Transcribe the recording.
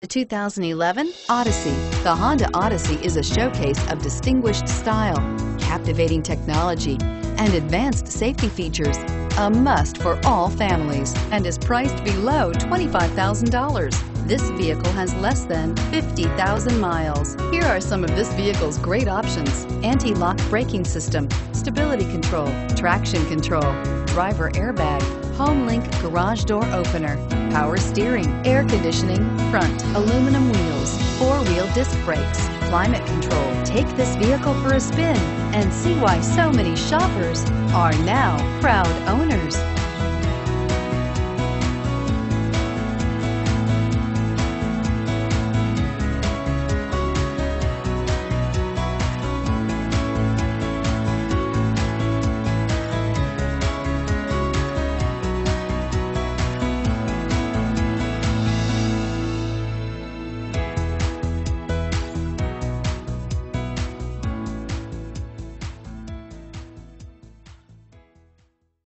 The 2011 Odyssey. The Honda Odyssey is a showcase of distinguished style, captivating technology, and advanced safety features. A must for all families and is priced below $25,000. This vehicle has less than 50,000 miles. Here are some of this vehicle's great options: anti-lock braking system, stability control, traction control, driver airbag, HomeLink garage door opener, power steering, air conditioning, front aluminum wheels, four-wheel disc brakes, climate control. Take this vehicle for a spin and see why so many shoppers are now proud owners.